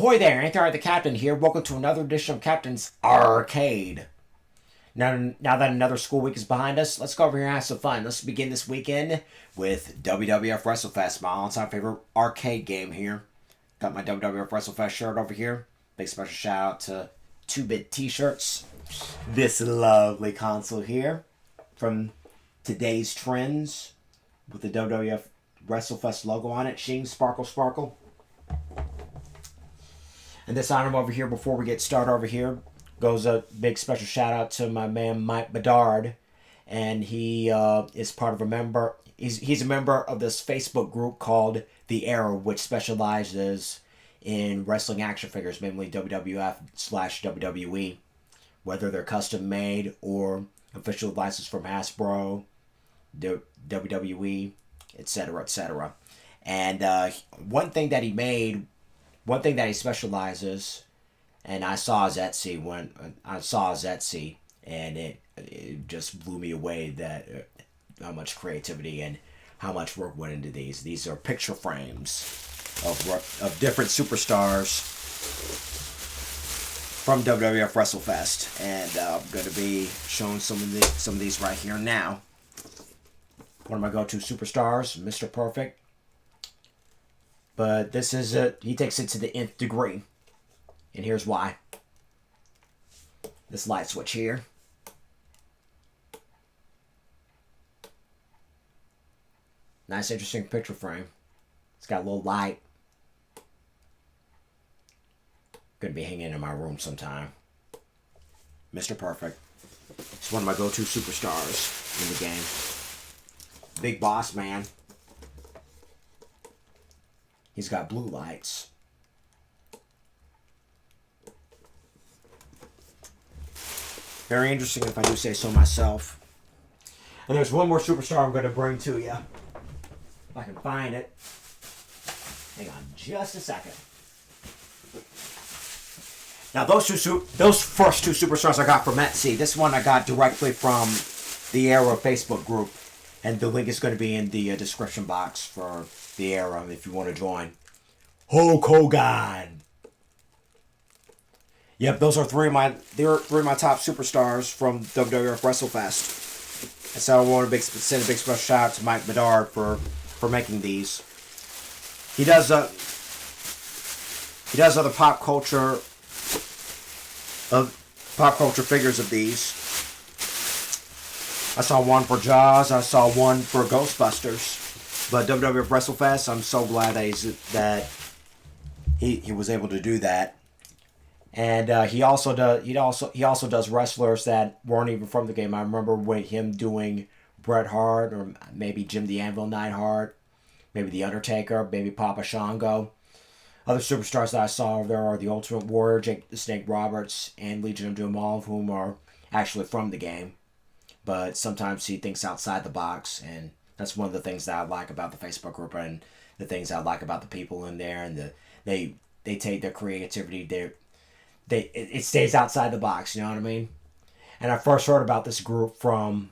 Ahoy there, Anchor the Captain here. Welcome to another edition of Captain's Arcade. Now that another school week is behind us, let's go over here and have some fun. Let's begin this weekend with WWF WrestleFest, my all-time favorite arcade game here. Got my WWF WrestleFest shirt over here. Big special shout out to 2-Bit T-shirts. This lovely console here from today's trends with the WWF WrestleFest logo on it. Sheen, sparkle, sparkle. And this item over here, before we get started over here, goes a big special shout out to my man Mike Bedard. And he is part of a member, he's a member of this Facebook group called The Era, which specializes in wrestling action figures, mainly WWF/WWE, whether they're custom made or official licensed from Hasbro, WWE, etc., etc. And one thing that he specializes, and I saw his Etsy and it just blew me away that how much creativity and how much work went into these. These are picture frames of different superstars from WWF WrestleFest, and I'm going to be showing some of these right here now. One of my go-to superstars, Mr. Perfect. But this is he takes it to the nth degree. And here's why. This light switch here. Nice, interesting picture frame. It's got a little light. Gonna be hanging in my room sometime. Mr. Perfect. It's one of my go-to superstars in the game. Big Boss Man. He's got blue lights. Very interesting, if I do say so myself. And there's one more superstar I'm going to bring to you. If I can find it. Hang on just a second. Now those first two superstars I got from Etsy. This one I got directly from the Era Facebook group. And the link is going to be in the description box for the Era if you want to join. Hulk Hogan. Yep, those are three of my top superstars from WWF WrestleFest. And so I want to send a big special shout out to Mike Bedard for making these. He does other pop culture figures of these. I saw one for Jaws. I saw one for Ghostbusters. But WWF WrestleFest, I'm so glad that he was able to do that. And he also does wrestlers that weren't even from the game. I remember him doing Bret Hart, or maybe Jim the Anvil Neidhart, maybe The Undertaker, maybe Papa Shango. Other superstars that I saw there are the Ultimate Warrior, Jake the Snake Roberts, and Legion of Doom, all of whom are actually from the game. But sometimes he thinks outside the box, and that's one of the things that I like about the Facebook group, and the things I like about the people in there, and they take their creativity, it stays outside the box, you know what I mean? And I first heard about this group from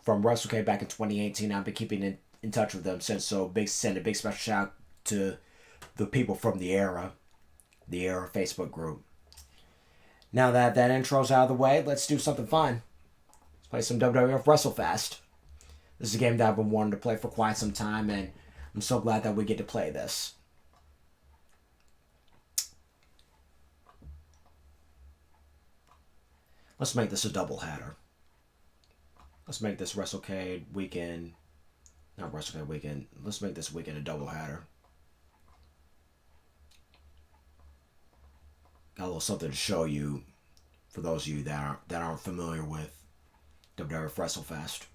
WrestleCade back in 2018. I've been keeping in touch with them since, so send a big special shout out to the people from the Era Facebook group. Now that intro's out of the way, let's do something fun. Let's play some WWF WrestleFest. This is a game that I've been wanting to play for quite some time, and I'm so glad that we get to play this. Let's make this a doubleheader. Let's make this WrestleCade weekend. Not WrestleCade weekend. Let's make this weekend a doubleheader. Got a little something to show you for those of you that aren't familiar with WWF WrestleFest.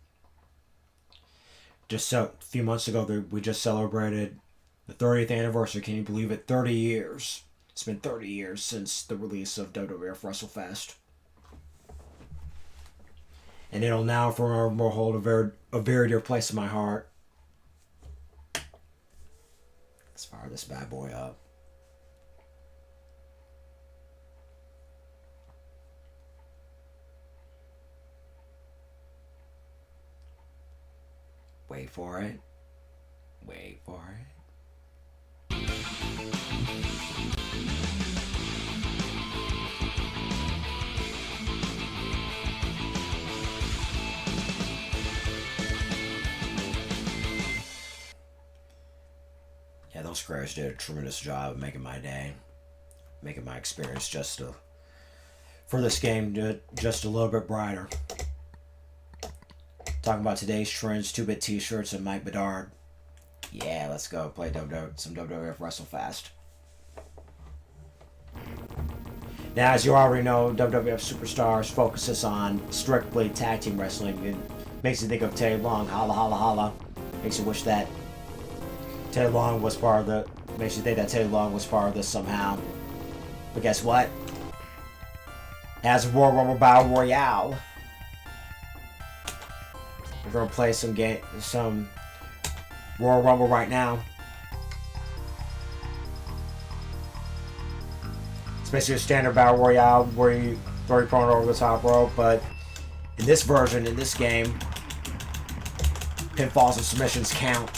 Just a few months ago, we just celebrated the 30th anniversary. Can you believe it? 30 years. It's been 30 years since the release of WWF WrestleFest. And it'll now forevermore hold a very dear place in my heart. Let's fire this bad boy up. Wait for it. Wait for it. those creators did a tremendous job of making my day, making my experience for this game just a little bit brighter. Talking about today's trends, 2-bit t-shirts and Mike Bedard. Yeah, let's go play some WWF WrestleFest. Now, as you already know, WWF Superstars focuses on strictly tag team wrestling. It makes you think of Teddy Long, holla holla holla. Makes you wish that Teddy Long was part of the. Makes you think that Teddy Long was part of this somehow. But guess what? As a Royal Rumble Battle Royale, we're gonna play some Royal Rumble right now. It's basically a standard Battle Royale where you throw your opponent over the top rope, but in this version, in this game, pinfalls and submissions count.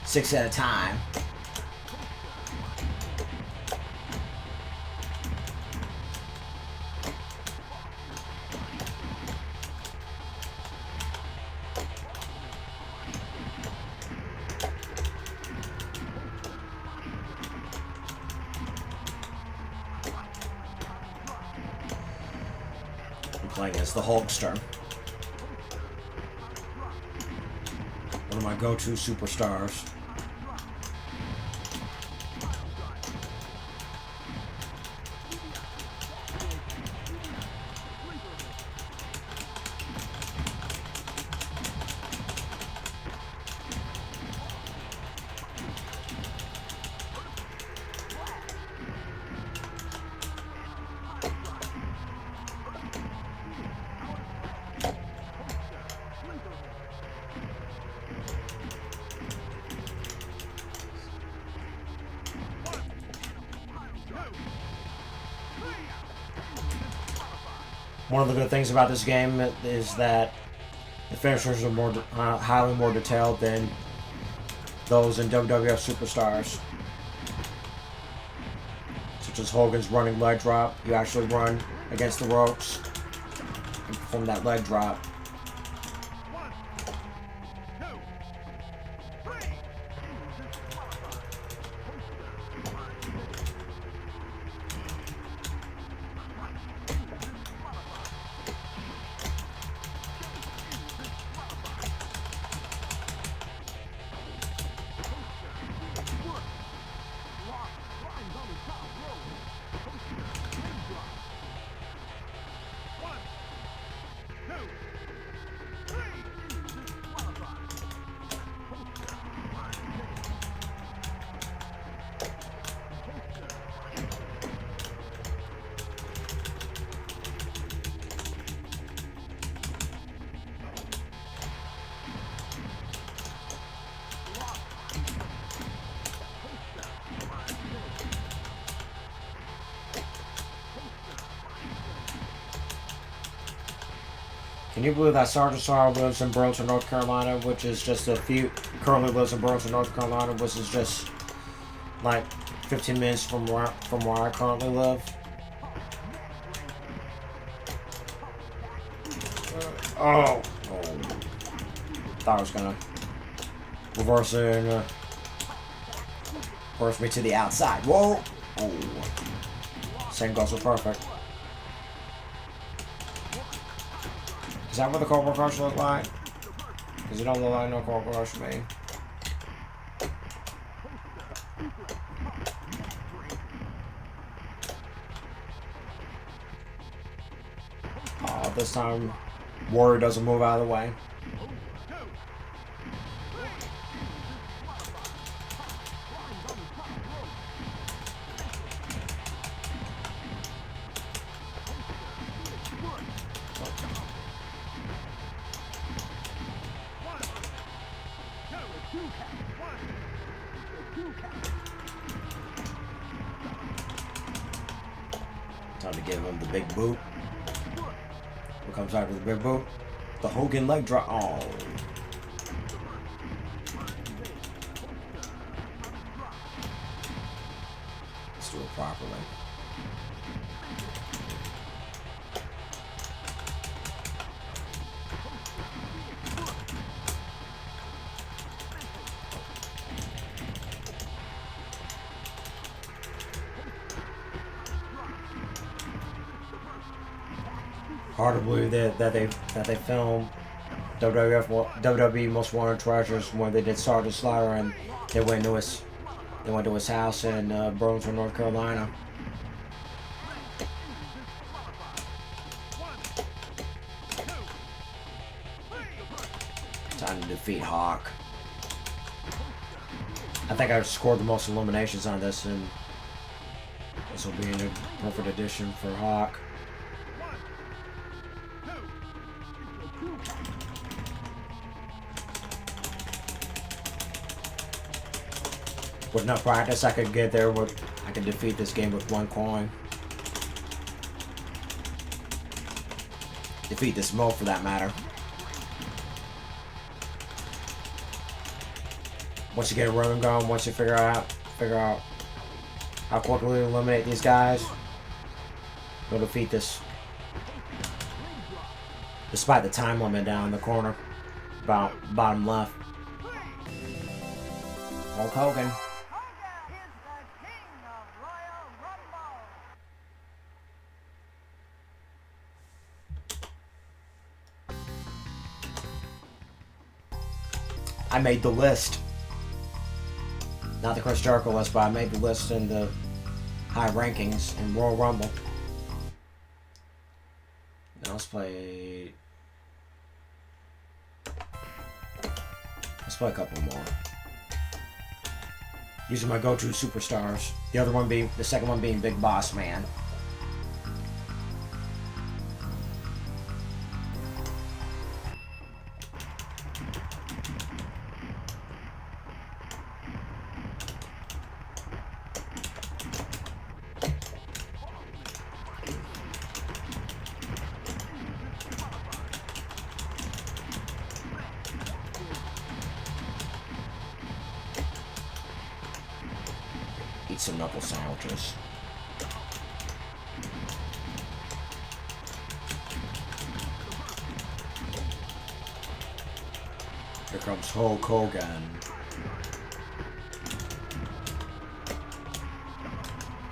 Six at a time. I'm playing as the Hulkster. One of my go-to superstars. One of the good things about this game is that the finishers are more highly more detailed than those in WWF Superstars. Such as Hogan's running leg drop. You actually run against the ropes and perform that leg drop. Can you believe that Sergeant Sorrow lives in Burlington, North Carolina, which is just currently lives in Burlington, North Carolina, which is just like 15 minutes from where I currently live. Oh. Thought I was gonna reverse it and force me to the outside. Whoa! Oh. Same goes with perfect. Is that what the Cobra Crush look like? Because it don't look like no Cobra Crush to me. Oh, this time Warrior doesn't move out of the way. Time to give him the big boot. What comes out with the big boot? The Hogan leg drop. Oh. do it properly. Hard to believe that they filmed WWE Most Wanted Treasures when they did Sergeant Slaughter, and they went to his house in Burlington, North Carolina. Time to defeat Hawk. I think I scored the most eliminations on this, and this will be a perfect addition for Hawk. With enough practice, I could get there. I could defeat this game with 1 coin. Defeat this mode, for that matter. Once you get a rhythm going, once you figure out how quickly to eliminate these guys, you'll defeat this. Despite the time limit down in the corner, about bottom left. Hulk Hogan. I made the list. Not the Chris Jericho list, but I made the list in the high rankings in Royal Rumble. Now let's play a couple more. These are my go-to superstars. The second one being Big Boss Man. Eat some knuckle sandwiches. Here comes Hulk Hogan.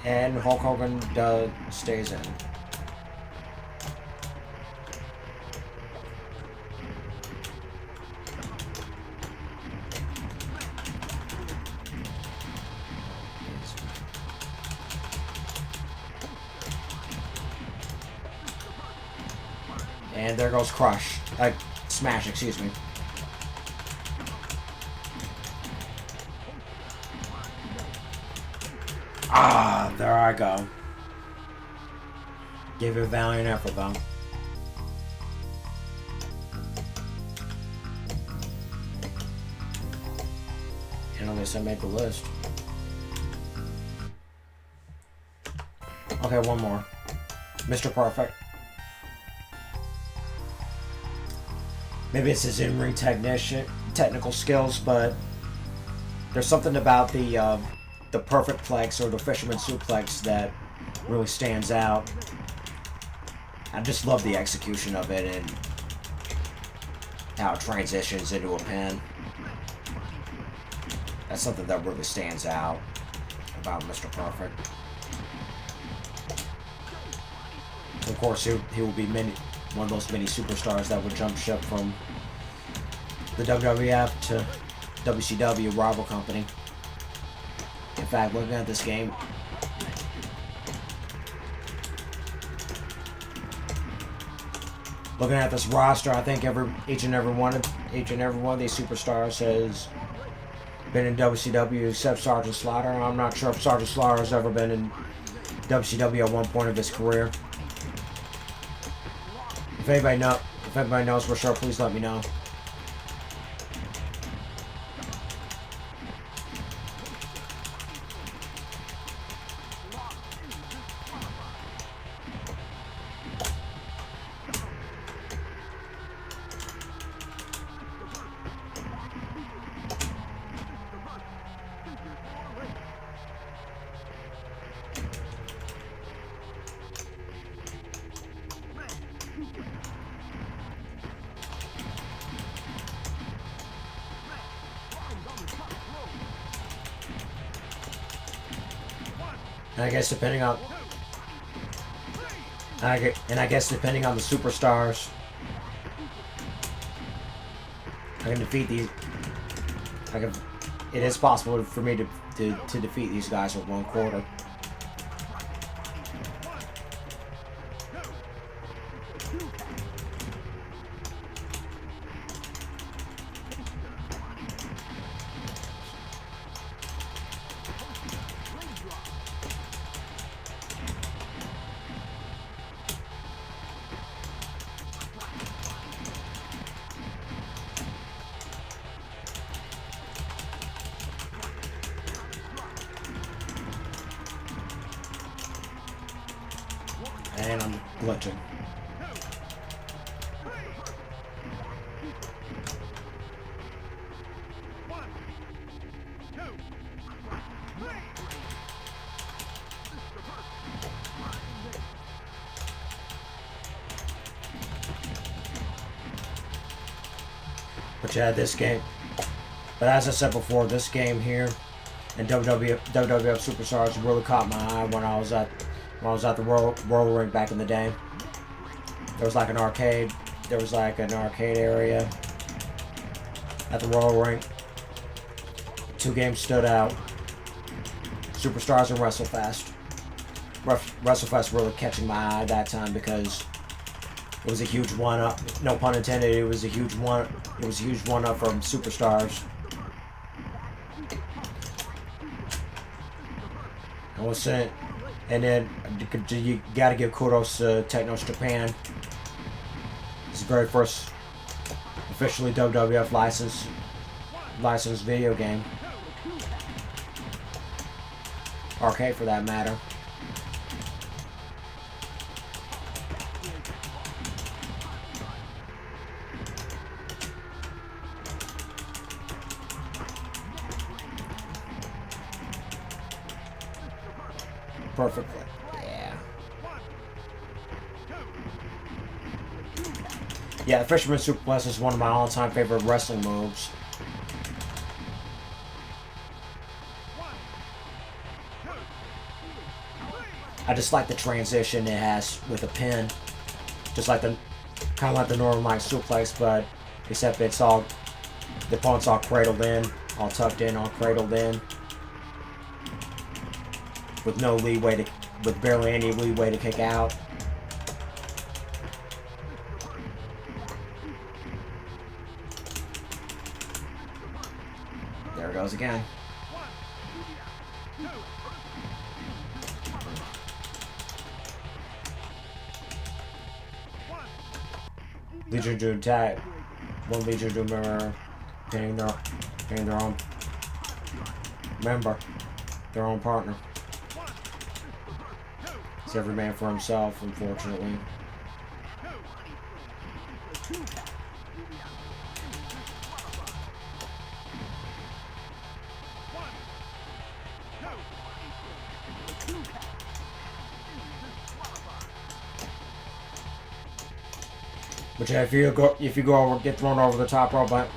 And Hulk Hogan stays in. And there goes Crush. Smash, excuse me. Ah, there I go. Give it a valiant effort, though. And at least I made the list. Okay, one more. Mr. Perfect. Maybe it's his in-ring technical skills, but there's something about the perfect plex or the fisherman suplex that really stands out. I just love the execution of it and how it transitions into a pin. That's something that really stands out about Mr. Perfect. Of course, he will be one of those many superstars that would jump ship from the WWF to WCW rival company. In fact, looking at this game, looking at this roster, I think each and every one of these superstars has been in WCW except Sergeant Slaughter. I'm not sure if Sergeant Slaughter has ever been in WCW at one point of his career. If anybody knows for sure, please let me know. And I guess depending on the superstars, I can defeat these. It is possible for me to defeat these guys with 1/4. And I'm glitching. But yeah, this game. But as I said before, this game here and WWF Superstars really caught my eye when I was at the roller rink back in the day. There was like an arcade. There was like an arcade area at the roller rink. 2 games stood out: Superstars and WrestleFest. WrestleFest really catching my eye that time because it was a huge one-up. No pun intended. It was a huge one. It was a huge one-up from Superstars. I was saying, and then you got to give kudos to Technos Japan. It's the very first officially WWF licensed video game. Arcade for that matter. Perfectly. Yeah. Yeah, the Fisherman Suplex is one of my all-time favorite wrestling moves. I just like the transition it has with a pin. Just like kind of like the normal line suplex, but except it's all, the opponent's all cradled in, all tucked in, all cradled in. With no leeway with barely any leeway to kick out. There it goes again. Legion to attack. One Legion to member pinning their own member, their own partner. It's every man for himself, unfortunately. But yeah, if you go over, get thrown over the top rope, but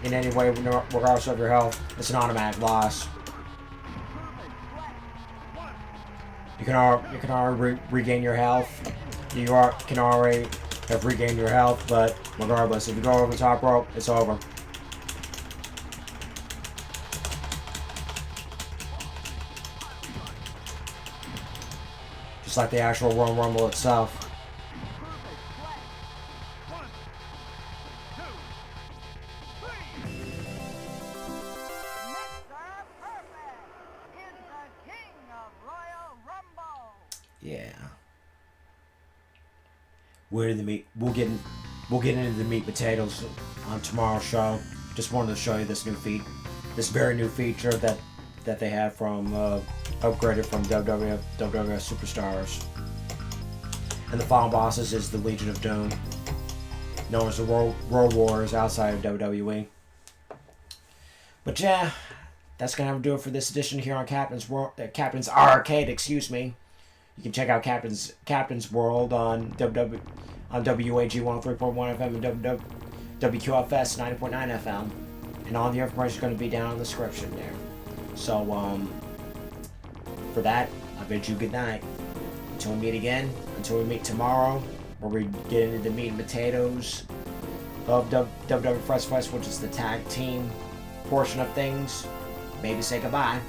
in any way, regardless of your health, it's an automatic loss. You can already regain your health. You can already have regained your health, but regardless, if you go over the top rope, it's over. Just like the actual Royal Rumble itself. Yeah. We'll get into the meat potatoes on tomorrow's show. Just wanted to show you this very new feature that they have from upgraded from WWF Superstars. And the final bosses is the Legion of Doom, known as the World Warriors outside of WWE. But yeah, that's gonna have to do it for this edition here on Captain's Arcade. Excuse me. You can check out Captain's World on WAG 103.1 FM and WQFS 90.9 FM, and all the information is going to be down in the description there. So for that, I bid you good night. Until we meet again, until we meet tomorrow, where we get into the meat and potatoes of WWF WrestleFest, which is the tag team portion of things. Maybe say goodbye.